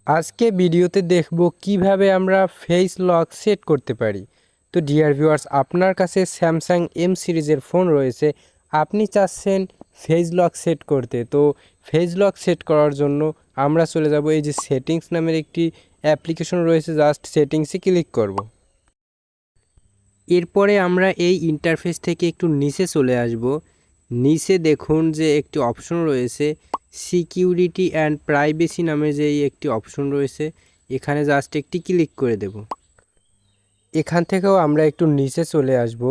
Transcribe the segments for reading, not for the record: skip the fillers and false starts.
আজকে ভিডিওতে দেখব কিভাবে আমরা ফেস লক সেট করতে পারি। তো ডিয়ার ভিউয়ার্স, আপনার কাছে স্যামসাং এম সিরিজের ফোন রয়েছে, আপনি চাচ্ছেন ফেস লক সেট করতে। তো ফেস লক সেট করার জন্য আমরা চলে যাব এই যে সেটিংস নামের একটি অ্যাপ্লিকেশন রয়েছে, জাস্ট সেটিংসে ক্লিক করব। এরপরে আমরা এই ইন্টারফেস থেকে একটু নিচে চলে আসব। নিচে দেখুন যে একটি অপশন রয়েছে সিকিউরিটি অ্যান্ড প্রাইভেসি নামে যে একটি অপশন রয়েছে, এখানে জাস্ট একটি ক্লিক করে দেব। এখান থেকেও আমরা একটু নিচে চলে আসব।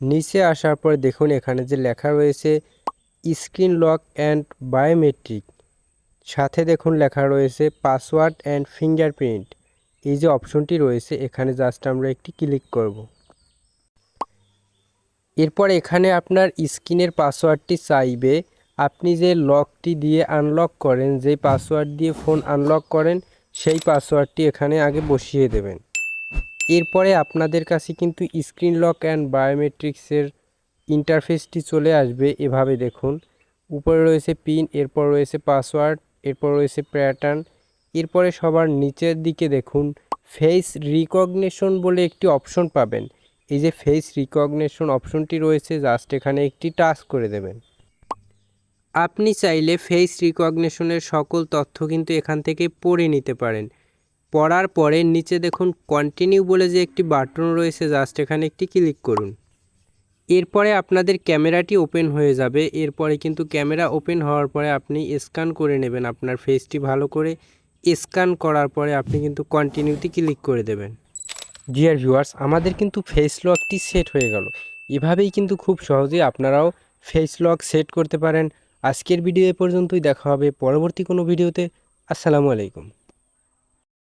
নিচে আসার পর দেখুন এখানে যে লেখা রয়েছে স্ক্রিন লক অ্যান্ড বায়োমেট্রিক, সাথে দেখুন লেখা রয়েছে পাসওয়ার্ড অ্যান্ড ফিঙ্গারপ্রিন্ট। এই যে অপশনটি রয়েছে এখানে জাস্ট আমরা একটি ক্লিক করব। এরপর এখানে আপনার স্ক্রিনের পাসওয়ার্ডটি চাইবে। আপনি যে লকটি দিয়ে আনলক করেন, যেই পাসওয়ার্ড দিয়ে ফোন আনলক করেন, সেই পাসওয়ার্ডটি এখানে আগে বসিয়ে দেবেন। এরপরে আপনাদের কাছে কিন্তু স্ক্রিন লক অ্যান্ড বায়োমেট্রিক্সের ইন্টারফেসটি চলে আসবে। এভাবে দেখুন, উপরে রয়েছে পিন, এরপর রয়েছে পাসওয়ার্ড, এরপর রয়েছে প্যাটার্ন, এরপরে সবার নিচের দিকে দেখুন ফেস রিকগনিশন বলে একটি অপশন পাবেন। এই যে ফেস রিকগনিশন অপশনটি রয়েছে, জাস্ট এখানে একটি টাচ করে দেবেন। আপনি চাইলে ফেস রিকগনিশনের সকল তথ্য কিন্তু এখান থেকে পড়ে নিতে পারেন। পড়ার পরে নিচে দেখুন কন্টিনিউ বলে যে একটি বাটন রয়েছে, জাস্ট এখানে একটি ক্লিক করুন। এরপরে আপনাদের ক্যামেরাটি ওপেন হয়ে যাবে। এরপরে কিন্তু ক্যামেরা ওপেন হওয়ার পরে আপনি স্ক্যান করে নেবেন আপনার ফেসটি ভালো করে। স্ক্যান করার পরে আপনি কিন্তু কন্টিনিউতে ক্লিক করে দেবেন। ডিয়ার ভিউয়ার্স, আমাদের কিন্তু ফেস লকটি সেট হয়ে গেল। এভাবেই কিন্তু খুব সহজেই আপনারাও ফেস লক সেট করতে পারেন। আজকের ভিডিও এ পর্যন্তই, দেখা হবে পরবর্তী কোনো ভিডিওতে। আসসালামু আলাইকুম।